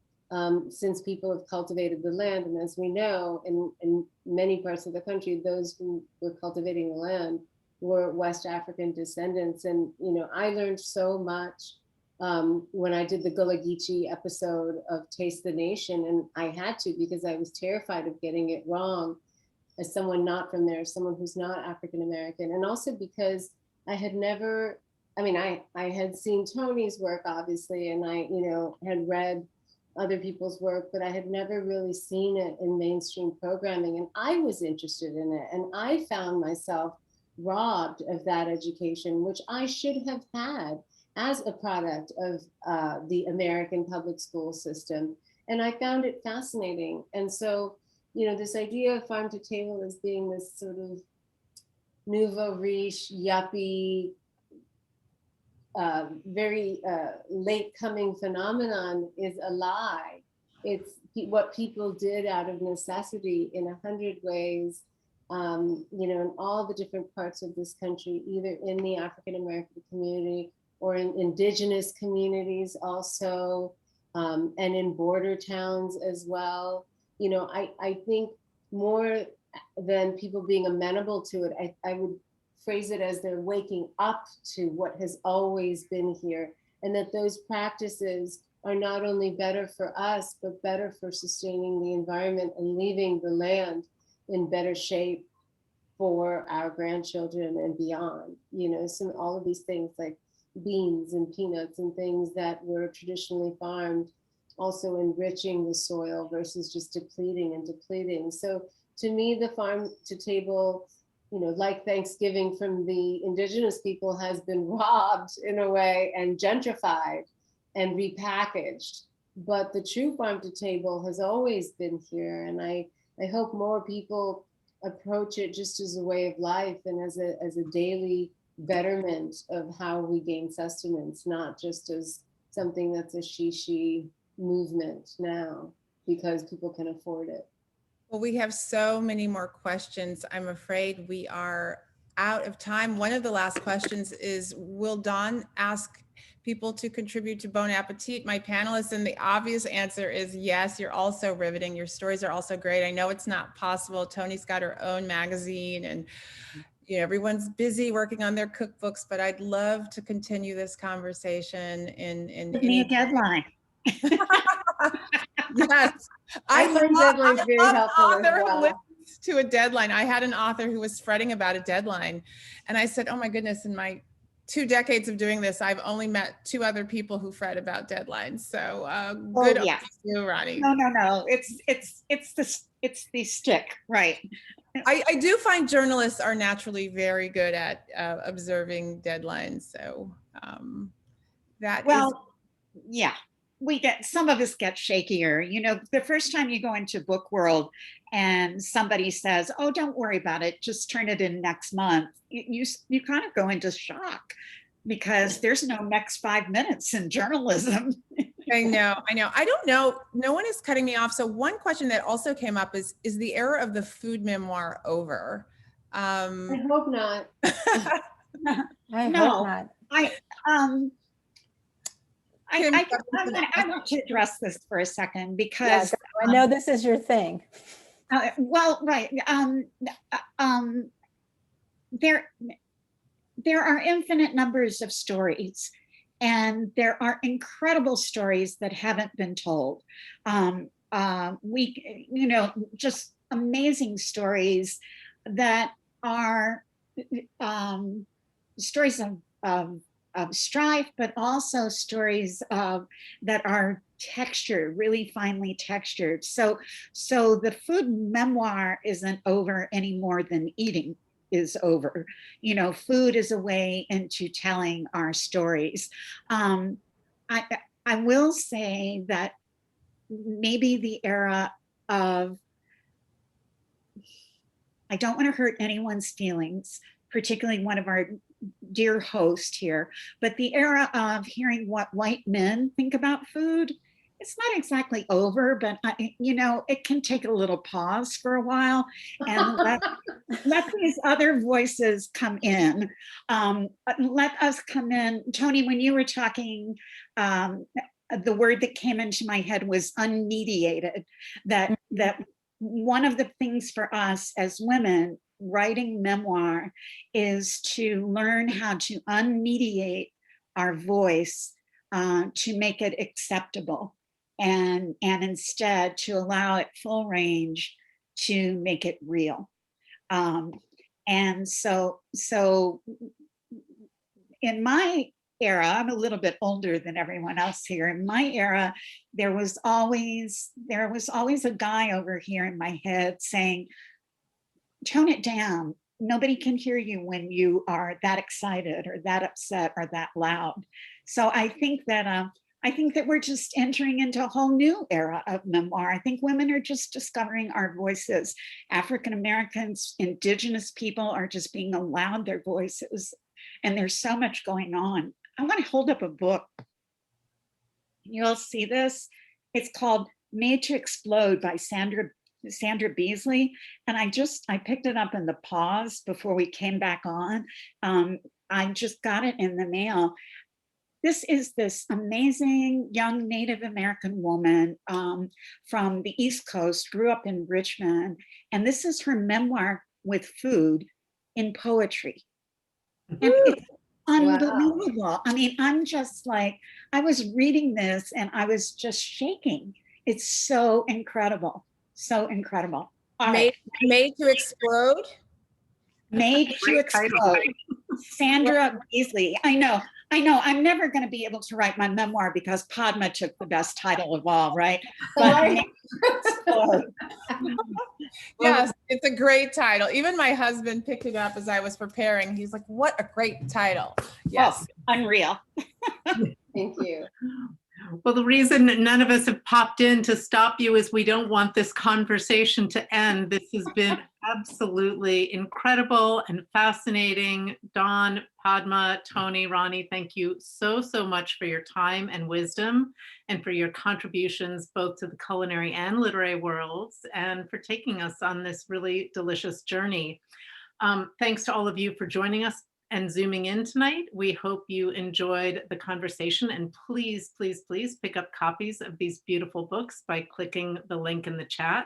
since people have cultivated the land. And as we know, in many parts of the country, those who were cultivating the land were West African descendants. And, you know, I learned so much when I did the Gullah Geechee episode of Taste the Nation. And I had to, because I was terrified of getting it wrong as someone not from there, someone who's not African American. And also because I had never, I mean, I had seen Toni's work, obviously, and I, you know, had read other people's work, but I had never really seen it in mainstream programming. And I was interested in it. And I found myself robbed of that education, which I should have had as a product of the American public school system. And I found it fascinating. And so, you know, this idea of farm to table as being this sort of nouveau riche, yuppie, very late coming phenomenon is a lie. It's what people did out of necessity in 100 ways, you know, in all the different parts of this country, either in the African American community or in indigenous communities also, and in border towns as well. You know, I think more than people being amenable to it, I would phrase it as they're waking up to what has always been here, and that those practices are not only better for us, but better for sustaining the environment and leaving the land in better shape for our grandchildren and beyond. You know, all of these things like beans and peanuts and things that were traditionally farmed, also enriching the soil versus just depleting and depleting. So to me, the farm to table, you know, like Thanksgiving from the indigenous people, has been robbed in a way and gentrified and repackaged. But the true farm to table has always been here. And I hope more people approach it just as a way of life and as a daily betterment of how we gain sustenance, not just as something that's a she movement now because people can afford it. Well, we have so many more questions. I'm afraid we are out of time. One of the last questions is, will Dawn ask people to contribute to Bon Appetit, my panelists? And the obvious answer is yes. You're also riveting. Your stories are also great. I know it's not possible. Toni's got her own magazine, and you know, everyone's busy working on their cookbooks, but I'd love to continue this conversation Give me a deadline. Yes, I find deadlines very helpful as well. To a deadline. I had an author who was fretting about a deadline, and I said, oh my goodness, in my 2 decades of doing this, I've only met 2 other people who fret about deadlines. So good on you, Ronni. No. It's the stick, right? I do find journalists are naturally very good at observing deadlines. So yeah, some of us get shakier. You know, the first time you go into book world and somebody says, oh, don't worry about it, just turn it in next month, you kind of go into shock because there's no next 5 minutes in journalism. I know. I don't know. No one is cutting me off. So one question that also came up is the era of the food memoir over? I hope not. I hope not. I want to address this for a second because I know this is your thing. Well, right. There are infinite numbers of stories, and there are incredible stories that haven't been told. You know, just amazing stories that are stories of strife, but also stories that are textured, really finely textured. So the food memoir isn't over any more than eating is over. You know, food is a way into telling our stories. I will say that maybe the era of, I don't want to hurt anyone's feelings, particularly one of our dear host here, but the era of hearing what white men think about food, it's not exactly over, but you know, it can take a little pause for a while and let these other voices come in. Let us come in. Toni, when you were talking, the word that came into my head was unmediated, that one of the things for us as women writing memoir is to learn how to unmediate our voice to make it acceptable, and instead to allow it full range to make it real. And so in my era, I'm a little bit older than everyone else here. In my era, there was always a guy over here in my head saying, tone it down. nobody can hear you when you are that excited or that upset or that loud. So I think that we're just entering into a whole new era of memoir. I think women are just discovering our voices. African Americans, indigenous people are just being allowed their voices. And there's so much going on. I want to hold up a book. Can you all see this? It's called Made to Explode by Sandra Beasley. And I picked it up in the pause before we came back on. I just got it in the mail. This is this amazing young Native American woman from the East Coast, grew up in Richmond. And this is her memoir with food in poetry. And it's unbelievable. Wow. I mean, I'm just like, I was reading this and I was just shaking. It's so incredible. So incredible. Made to Explode? Made to Explode. Sandra Beasley. I know. I'm never going to be able to write my memoir because Padma took the best title of all, right? But yes, it's a great title. Even my husband picked it up as I was preparing. He's like, what a great title. Yes. Oh, unreal. Thank you. Well, the reason none of us have popped in to stop you is we don't want this conversation to end. This has been absolutely incredible and fascinating. Dawn, Padma, Toni, Ronni, thank you so much for your time and wisdom and for your contributions both to the culinary and literary worlds and for taking us on this really delicious journey. Thanks to all of you for joining us and zooming in tonight. We hope you enjoyed the conversation, and please pick up copies of these beautiful books by clicking the link in the chat.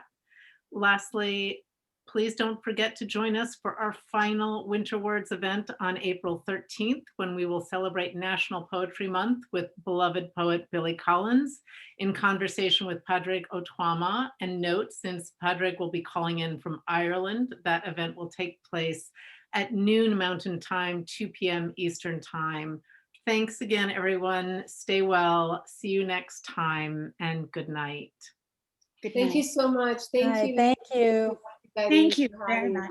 Lastly, please don't forget to join us for our final Winter Words event on April 13th, when we will celebrate National Poetry Month with beloved poet Billy Collins in conversation with Padraig Otwama. And note, since Padraig will be calling in from Ireland, that event will take place at noon Mountain Time, 2 p.m. Eastern Time. Thanks again, everyone. Stay well. See you next time, and good night. Thank you so much. Thank you. Thank you. Thank you very much.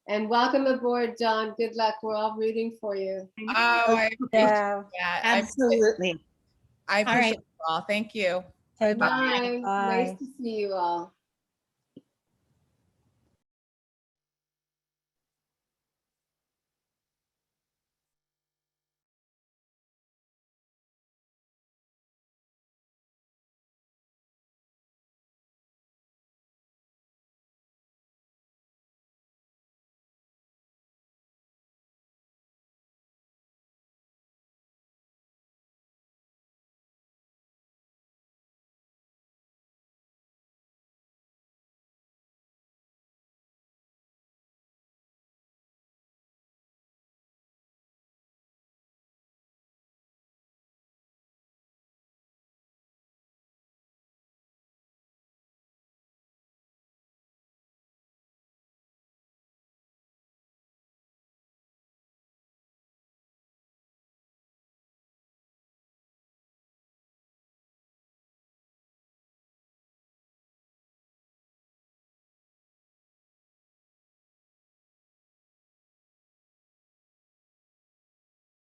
And welcome aboard, John. Good luck. We're all rooting for you. Oh, I appreciate that. Absolutely. I appreciate it all. Thank you. Okay, Bye. bye. Nice to see you all.